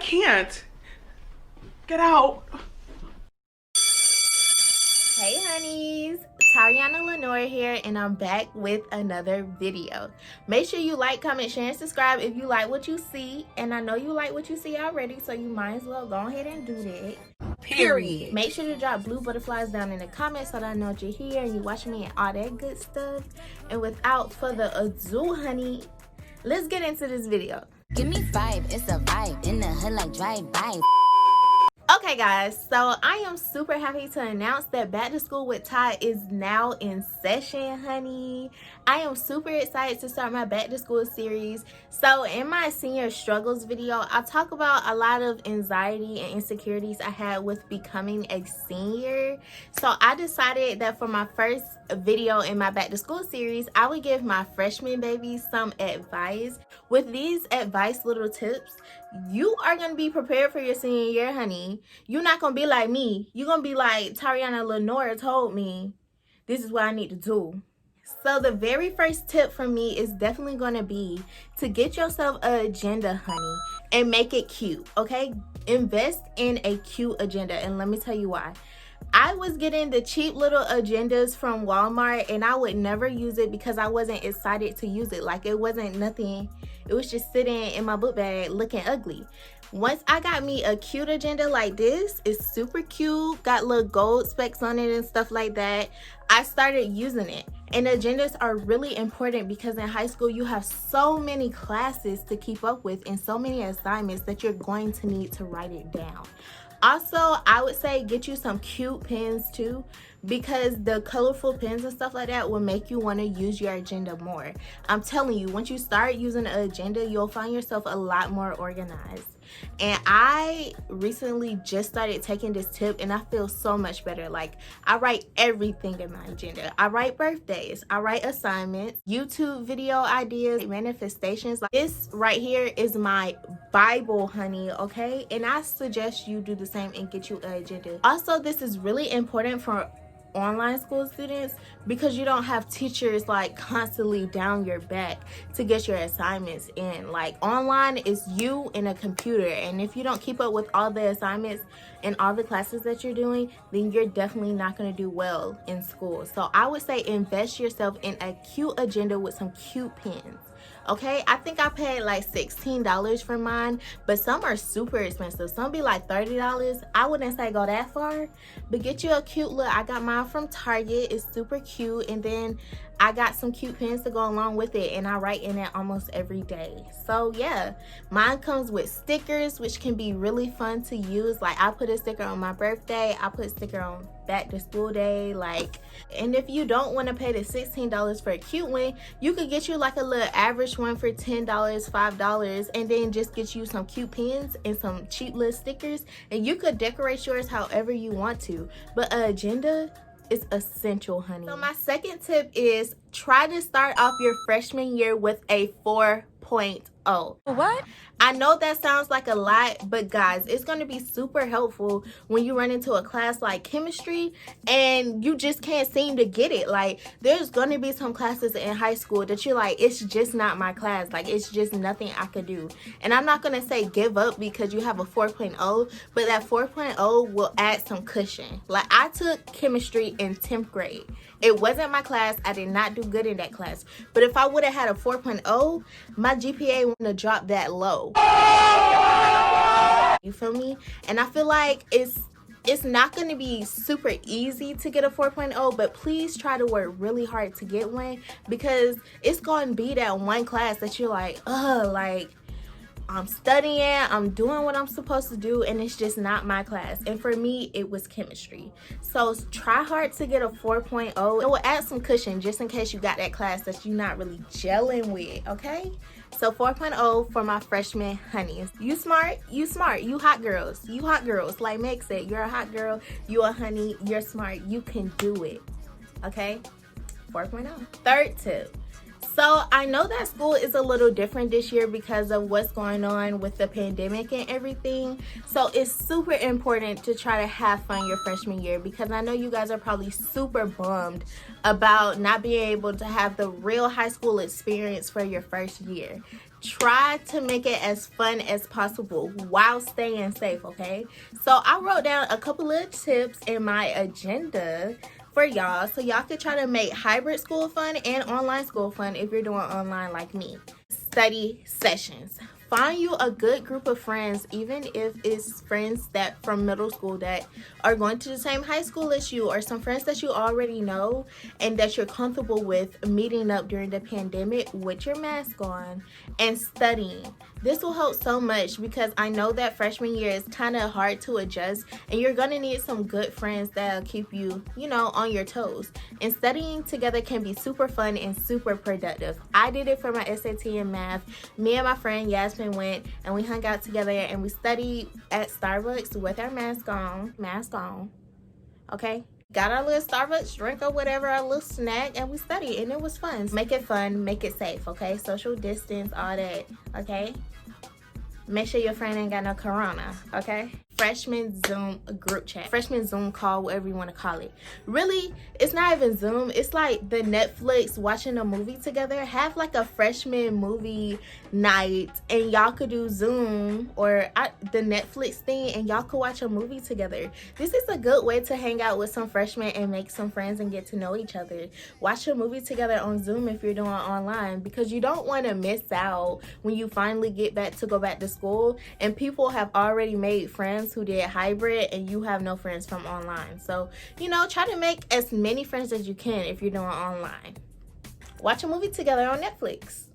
can't. Get out. Hey honeys, Tariana Lenore here, and I'm back with another video. Make sure you like, comment, share, and subscribe if you like what you see. And I know you like what you see already, so you might as well go ahead and do that. Period. Make sure to drop blue butterflies down in the comments so that I know that you're here and you're watching me and all that good stuff. And without further ado, honey, let's get into this video. Give me vibe, it's a vibe in the hood like drive-by. Okay guys, so I am super happy to announce that Back to School with Ty is now in session, honey. I am super excited to start my Back to School series. So in my senior struggles video, I talk about a lot of anxiety and insecurities I had with becoming a senior. So I decided that for my first video in my Back to School series, I would give my freshman babies some advice. With these advice little tips, you are going to be prepared for your senior year, honey. You're not going to be like me. You're going to be like, Tariana Lenore told me this is what I need to do. So the very first tip from me is definitely going to be to get yourself an agenda, honey, and make it cute, okay? Invest in a cute agenda, and let me tell you why. I was getting the cheap little agendas from Walmart, and I would never use it because I wasn't excited to use it. Like, it wasn't nothing. It was just sitting in my book bag looking ugly. Once I got me a cute agenda like this, it's super cute, got little gold specks on it and stuff like that, I started using it. And agendas are really important because in high school you have so many classes to keep up with and so many assignments that you're going to need to write it down. Also, I would say get you some cute pens too, because the colorful pens and stuff like that will make you want to use your agenda more. I'm telling you, once you start using an agenda, you'll find yourself a lot more organized. And I recently just started taking this tip and I feel so much better. Like, I write everything in my agenda. I write birthdays, I write assignments, YouTube video ideas, manifestations. Like, this right here is my Bible, honey, okay? And I suggest you do the same and get you an agenda. Also, this is really important for online school students because you don't have teachers like constantly down your back to get your assignments in. Like, online is you and a computer, and if you don't keep up with all the assignments and all the classes that you're doing, then you're definitely not going to do well in school. So I would say invest yourself in a cute agenda with some cute pens. Okay, I think I paid like $16 for mine, but some are super expensive. Some be like $30. I wouldn't say go that far, but get you a cute look. I got mine from Target. It's super cute, and then I got some cute pens to go along with it, and I write in it almost every day. So yeah, mine comes with stickers, which can be really fun to use. Like, I put a sticker on my birthday, I put a sticker on Back to School day, like. And if you don't want to pay the $16 for a cute one, you could get you like a little average one for $10, $5, and then just get you some cute pens and some cheap little stickers, and you could decorate yours however you want to. But an agenda is essential, honey. So my second tip is try to start off your freshman year with a 4.0. What? I know that sounds like a lot, but guys, it's going to be super helpful when you run into a class like chemistry and you just can't seem to get it. Like, there's going to be some classes in high school that you're like, it's just not my class. Like, it's just nothing I could do. And I'm not going to say give up because you have a 4.0, but that 4.0 will add some cushion. Like, I took chemistry in 10th grade. It wasn't my class. I did not do good in that class. But if I would have had a 4.0, my GPA wouldn't have dropped that low. You feel me? And I feel like it's not going to be super easy to get a 4.0, but please try to work really hard to get one, because it's going to be that one class that you're like, like, I'm studying, I'm doing what I'm supposed to do, and it's just not my class. And for me, it was chemistry. So try hard to get a 4.0. It will add some cushion just in case you got that class that you're not really gelling with, okay? So 4.0 for my freshman honeys. You smart, you hot girls. You hot girls. Like Meg said, you're a hot girl, you a honey, you're smart, you can do it, okay? 4.0. Third tip. So I know that school is a little different this year because of what's going on with the pandemic and everything. So it's super important to try to have fun your freshman year, because I know you guys are probably super bummed about not being able to have the real high school experience for your first year. try to make it as fun as possible while staying safe, okay? So I wrote down a couple of tips in my agenda for y'all so y'all could try to make hybrid school fun and online school fun if you're doing online like me. Study sessions. Find you a good group of friends, even if it's friends that from middle school that are going to the same high school as you, or some friends that you already know and that you're comfortable with meeting up during the pandemic with your mask on and studying. This will help so much because I know that freshman year is kind of hard to adjust, and you're going to need some good friends that'll keep you, you know, on your toes. And studying together can be super fun and super productive. I did it for my SAT and math. Me and my friend Yasmin went and we hung out together and we studied at Starbucks with our mask on, okay? Got our little Starbucks drink or whatever, our little snack, and we studied, and it was fun. Make it fun, make it safe, okay? Social distance, all that, okay? Make sure your friend ain't got no corona, okay? Freshman Zoom group chat, freshman Zoom call, whatever you want to call it. Really, it's not even Zoom. It's like the Netflix watching a movie together. Have like a freshman movie night, and y'all could do Zoom or the Netflix thing, and y'all could watch a movie together. This is a good way to hang out with some freshmen and make some friends and get to know each other. Watch a movie together on Zoom if you're doing online, because you don't want to miss out when you finally get back to go back to school and people have already made friends who did hybrid and you have no friends from online. So, you know, try to make as many friends as you can if you're doing online. Watch a movie together on Netflix.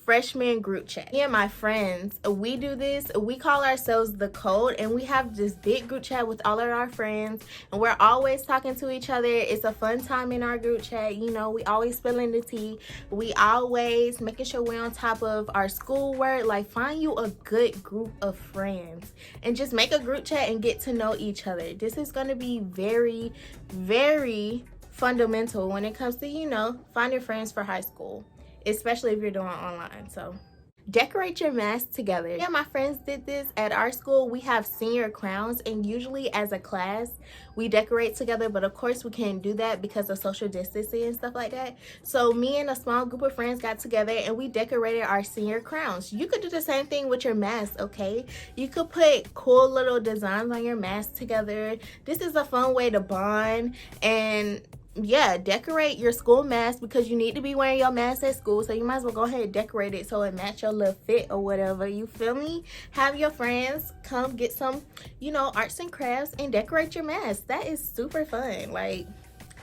Freshman group chat. Me and my friends, we do this. We call ourselves The Code, and we have this big group chat with all of our friends, and we're always talking to each other. It's a fun time in our group chat. You know, we always spilling the tea. We always making sure we're on top of our schoolwork. Like, find you a good group of friends and just make a group chat and get to know each other. This is going to be very, very fundamental when it comes to, you know, finding friends for high school, especially if you're doing online. So decorate your mask together. Yeah, my friends did this at our school. We have senior crowns, and usually as a class we decorate together, but of course we can't do that because of social distancing and stuff like that. So me and a small group of friends got together and we decorated our senior crowns. You could do the same thing with your mask, okay? You could put cool little designs on your mask together. This is a fun way to bond. And yeah, decorate your school mask because you need to be wearing your mask at school, so you might as well go ahead and decorate it so it match your little fit or whatever. You feel me? Have your friends come get some, you know, arts and crafts and decorate your mask. That is super fun. Like,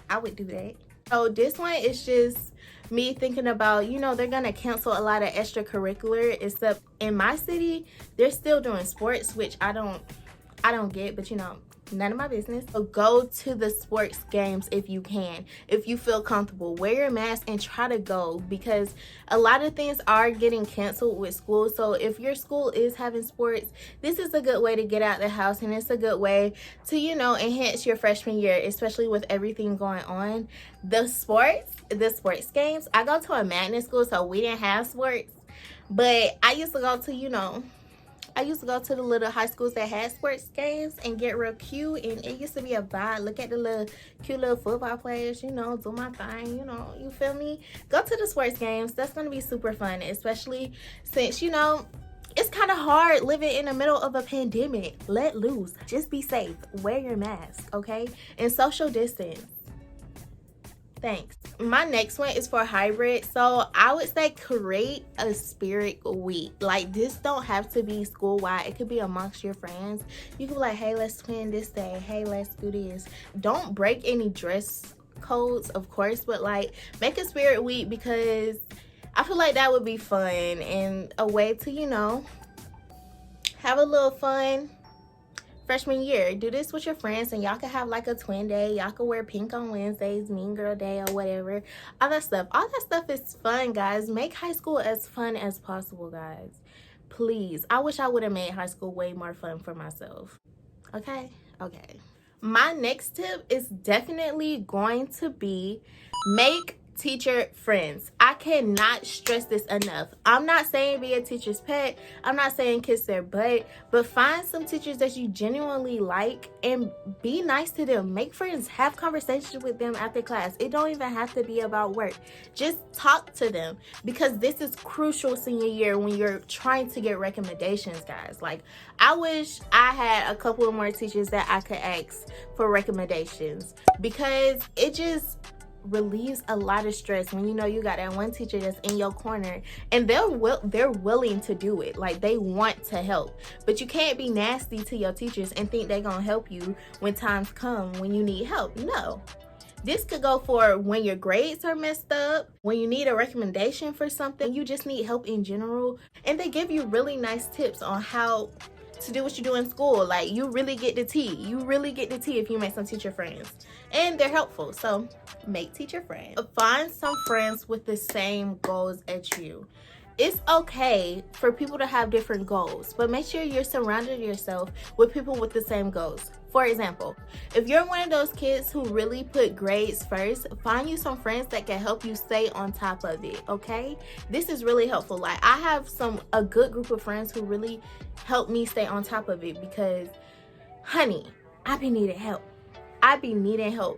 I would do that. So this one is just me thinking about, you know, they're gonna cancel a lot of extracurricular, except in my city they're still doing sports, which I don't get, but you know, none of my business. So go to the sports games if you can, if you feel comfortable. Wear your mask and try to go, because a lot of things are getting canceled with school. So if your school is having sports, this is a good way to get out the house, and it's a good way to, you know, enhance your freshman year, especially with everything going on. The sports games, I go to a magnet school, so we didn't have sports, but I used to go to, you know, I used to go to the little high schools that had sports games and get real cute, and it used to be a vibe. Look at the little cute little football players, you know, do my thing, you know, you feel me? Go to the sports games. That's going to be super fun, especially since, you know, it's kind of hard living in the middle of a pandemic. Let loose. Just be safe. Wear your mask, okay? And social distance. Thanks. My next one is for hybrid. So I would say create a spirit week. Like, this don't have to be school wide. It could be amongst your friends. You could be like, hey, let's plan this day. Hey, let's do this. Don't break any dress codes, of course, but like, make a spirit week, because I feel like that would be fun and a way to, you know, have a little fun freshman year. Do this with your friends, and y'all can have like a twin day. Y'all can wear pink on Wednesdays, mean girl day or whatever. All that stuff is fun, guys. Make high school as fun as possible, guys. Please. I wish I would have made high school way more fun for myself. Okay. My next tip is definitely going to be make teacher friends. I cannot stress this enough. I'm not saying be a teacher's pet. I'm not saying kiss their butt, but find some teachers that you genuinely like and be nice to them. Make friends, have conversations with them after class. It don't even have to be about work. Just talk to them, because this is crucial senior year when you're trying to get recommendations, guys. Like, I wish I had a couple of more teachers that I could ask for recommendations, because it just relieves a lot of stress when you know you got that one teacher that's in your corner and they're willing to do it. Like, they want to help. But you can't be nasty to your teachers and think they're gonna help you when times come when you need help. No. This could go for when your grades are messed up, when you need a recommendation for something, you just need help in general, and they give you really nice tips on how to do what you do in school. Like, you really get the tea. You really get the tea if you make some teacher friends, and they're helpful. So make teacher friends. Find some friends with the same goals as you. It's okay for people to have different goals, but make sure you're surrounding yourself with people with the same goals. For example, if you're one of those kids who really put grades first, find you some friends that can help you stay on top of it, okay? This is really helpful. Like, I have a good group of friends who really help me stay on top of it, because, honey, I be needing help.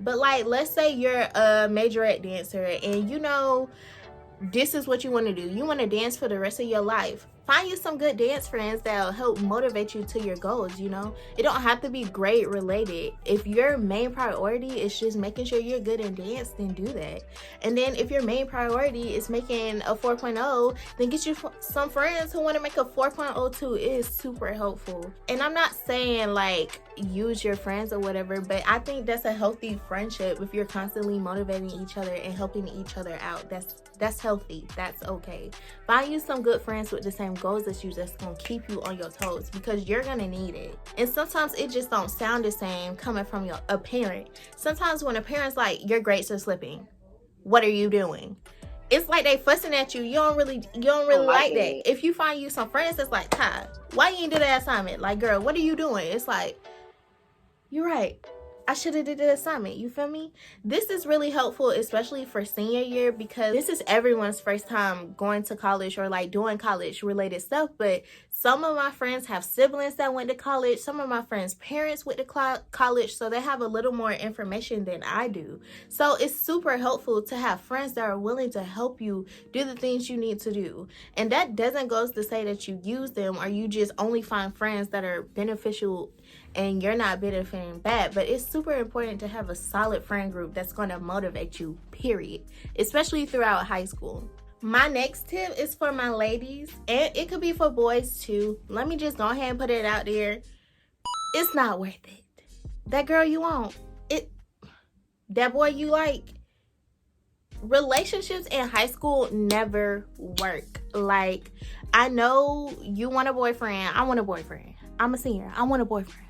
But like, let's say you're a majorette dancer and you know this is what you want to do. You want to dance for the rest of your life. Find you some good dance friends that'll help motivate you to your goals, you know? It don't have to be grade related. If your main priority is just making sure you're good in dance, then do that. And then if your main priority is making a 4.0, then get you some friends who want to make a 4.0 too. It is super helpful. And I'm not saying like use your friends or whatever, but I think that's a healthy friendship if you're constantly motivating each other and helping each other out. That's healthy. That's okay. Find you some good friends with the same goals as you that's gonna keep you on your toes, because you're gonna need it. And sometimes it just don't sound the same coming from a parent. Sometimes when a parent's like, your grades are slipping, what are you doing? It's like they fussing at you. You don't really like that. If you find you some friends that's like, Ty, why you ain't do that assignment? Like, girl, what are you doing? It's like, you're right, I should have did the assignment. You feel me? This is really helpful, especially for senior year, because this is everyone's first time going to college or like doing college related stuff. But some of my friends have siblings that went to college. Some of my friends' parents went to college, so they have a little more information than I do. So it's super helpful to have friends that are willing to help you do the things you need to do. And that doesn't go to say that you use them or you just only find friends that are beneficial and you're not benefiting bad, but it's super important to have a solid friend group that's going to motivate you, period, especially throughout high school. My next tip is for my ladies, and it could be for boys too. Let me just go ahead and put it out there. It's not worth it. That girl you want, that boy you like, relationships in high school never work. Like, I know you want a boyfriend. I want a boyfriend. I'm a senior. I want a boyfriend.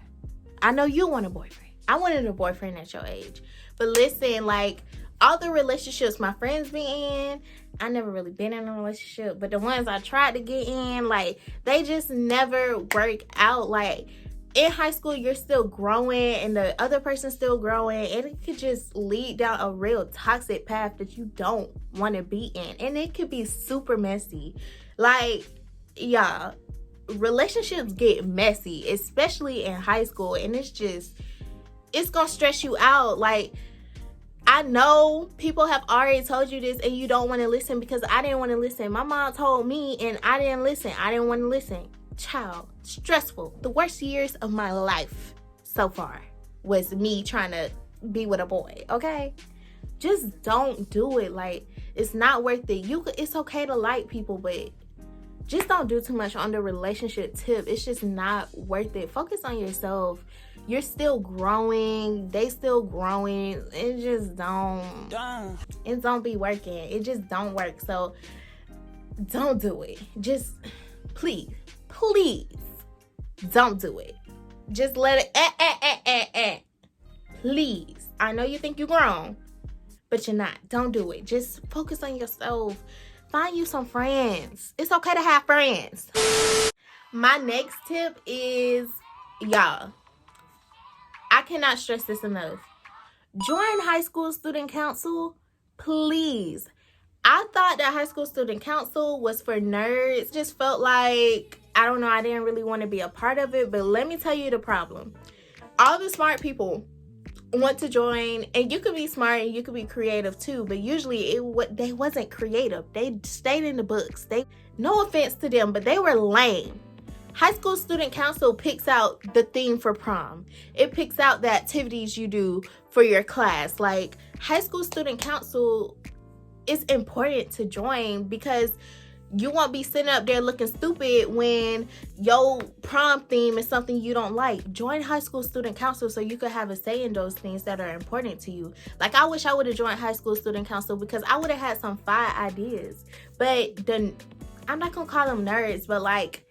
I know you want a boyfriend. I wanted a boyfriend at your age. But listen, like, all the relationships my friends be in, I never really been in a relationship, but the ones I tried to get in, like, they just never work out. Like, in high school, you're still growing and the other person's still growing, and it could just lead down a real toxic path that you don't want to be in. And it could be super messy. Like, y'all, relationships get messy, especially in high school, and it's gonna stress you out. Like, I know people have already told you this and you don't want to listen, because I didn't want to listen. My mom told me and I didn't listen. I didn't want to listen. Child, stressful. The worst years of my life so far was me trying to be with a boy, okay? Just don't do it. Like, it's not worth it. It's okay to like people, but just don't do too much on the relationship tip. It's just not worth it. Focus on yourself. You're still growing. They still growing. It just don't be working. It just don't work. So don't do it. Just please don't do it. Just let it please. I know you think you're grown, but you're not. Don't do it. Just focus on yourself. Find you some friends. It's okay to have friends. My next tip is, y'all, I cannot stress this enough. Join high school student council. please. I thought that high school student council was for nerds. Just felt like, I don't know, I didn't really want to be a part of it. But let me tell you the problem. All the smart people want to join, and you could be smart and you could be creative too, but usually they wasn't creative. They stayed in the books. No offense to them, but they were lame. High school student council picks out the theme for prom. It picks out the activities you do for your class. Like, high school student council is important to join because you won't be sitting up there looking stupid when your prom theme is something you don't like. Join high school student council so you could have a say in those things that are important to you. Like, I wish I would have joined high school student council because I would have had some fire ideas. But I'm not gonna call them nerds, but like,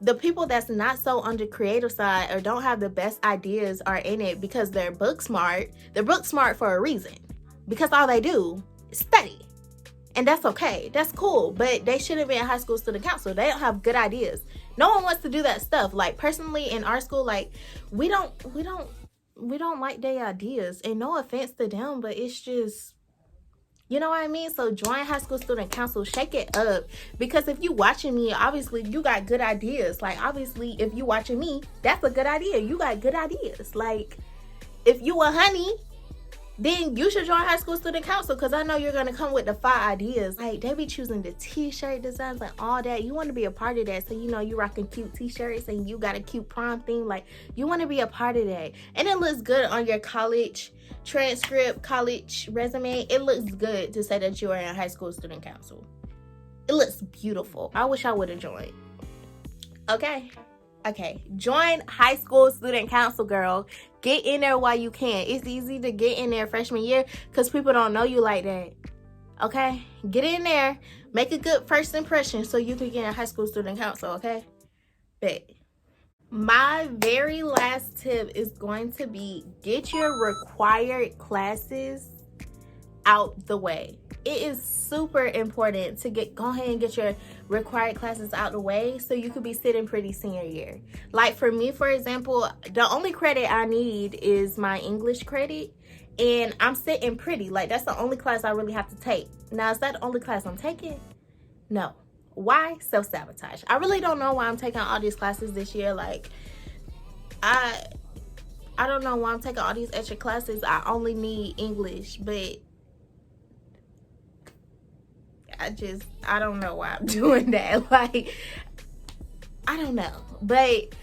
the people that's not so on the creative side or don't have the best ideas are in it because they're book smart. They're book smart for a reason, because all they do is study. And that's okay. That's cool. But they shouldn't be in high school student council. They don't have good ideas. No one wants to do that stuff. Like, personally, in our school, like, we don't like their ideas. And no offense to them, but it's just, you know what I mean? So join high school student council. Shake it up. Because if you watching me, obviously you got good ideas. Like, obviously, if you watching me, that's a good idea. You got good ideas. Like, if you a honey, then you should join high school student council, because I know you're going to come with the fire ideas. Like, they be choosing the t-shirt designs and all that. You want to be a part of that. So, you know, you rocking cute t-shirts and you got a cute prom theme. Like, you want to be a part of that. And it looks good on your college transcript, college resume. It looks good to say that you are in high school student council. It looks beautiful. I wish I would have joined. Okay, join high school student council, girl. Get in there while you can. It's easy to get in there freshman year because people don't know you like that. Okay, get in there, make a good first impression so you can get in high school student council. Okay, bet. My very last tip is going to be, get your required classes out the way. It is super important to go ahead and get your required classes out the way so you could be sitting pretty senior year. Like, for me, for example, the only credit I need is my English credit, and I'm sitting pretty. Like, that's the only class I really have to take. Now, is that the only class I'm taking? No. Why? Self-sabotage. I really don't know why I'm taking all these classes this year. Like, I don't know why I'm taking all these extra classes. I only need English, but I don't know why I'm doing that. Like, I don't know. But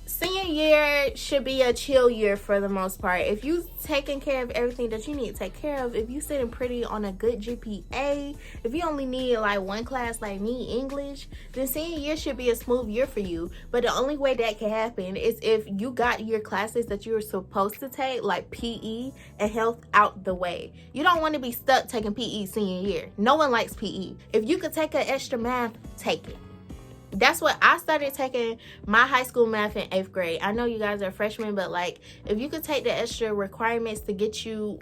senior year should be a chill year for the most part. If you taking care of everything that you need to take care of, if you sitting pretty on a good GPA, if you only need like one class like me, English, then senior year should be a smooth year for you. But the only way that can happen is if you got your classes that you're supposed to take, like PE and health, out the way. You don't want to be stuck taking PE senior year. No one likes PE. If you could take an extra math, take it. That's what I started taking my high school math in 8th grade. I know you guys are freshmen, but like, if you could take the extra requirements to get you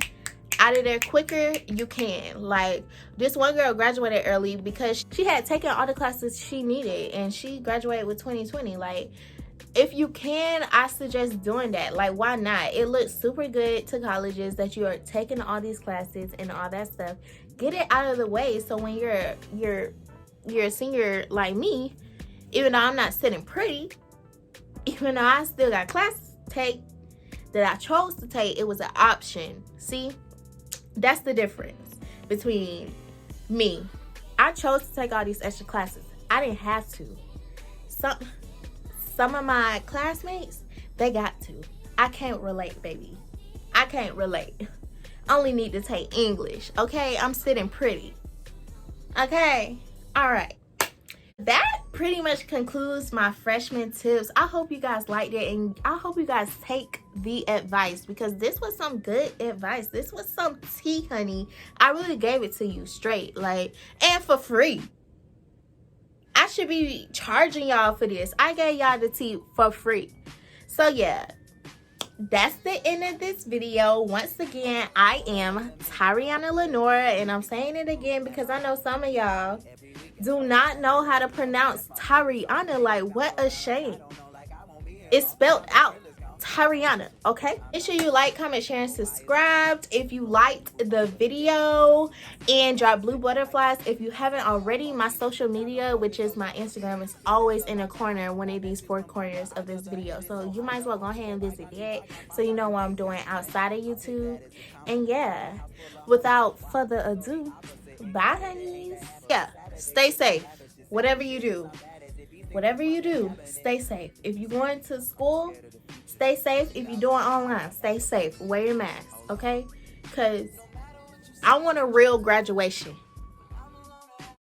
out of there quicker, you can. Like, this one girl graduated early because she had taken all the classes she needed, and she graduated with 2020. Like, if you can, I suggest doing that. Like, why not? It looks super good to colleges that you are taking all these classes and all that stuff. Get it out of the way so when you're a senior like me, even though I'm not sitting pretty, even though I still got classes to take that I chose to take, it was an option. See, that's the difference between me. I chose to take all these extra classes. I didn't have to. Some of my classmates, they got to. I can't relate, baby. I can't relate. I only need to take English, okay? I'm sitting pretty. Okay? All right. That pretty much concludes my freshman tips. I hope you guys liked it, and I hope you guys take the advice, because this was some good advice. This was some tea, honey. I really gave it to you straight, like, and for free. I should be charging y'all for this. I gave y'all the tea for free. So yeah, that's the end of this video. Once again, I am Tyriana Lenora, and I'm saying it again because I know some of y'all do not know how to pronounce Tyriana. Like, what a shame. It's spelled out Haryana, okay? Make sure you like, comment, share, and subscribe if you liked the video, and drop blue butterflies if you haven't already. My social media, which is my Instagram, is always in the corner, one of these 4 corners of this video, so you might as well go ahead and visit that so you know what I'm doing outside of YouTube. And yeah, without further ado, bye honeys. Yeah, stay safe. Whatever you do, stay safe. If you're going to school, stay safe. If you're doing online, stay safe. Wear your mask, okay? Because I want a real graduation.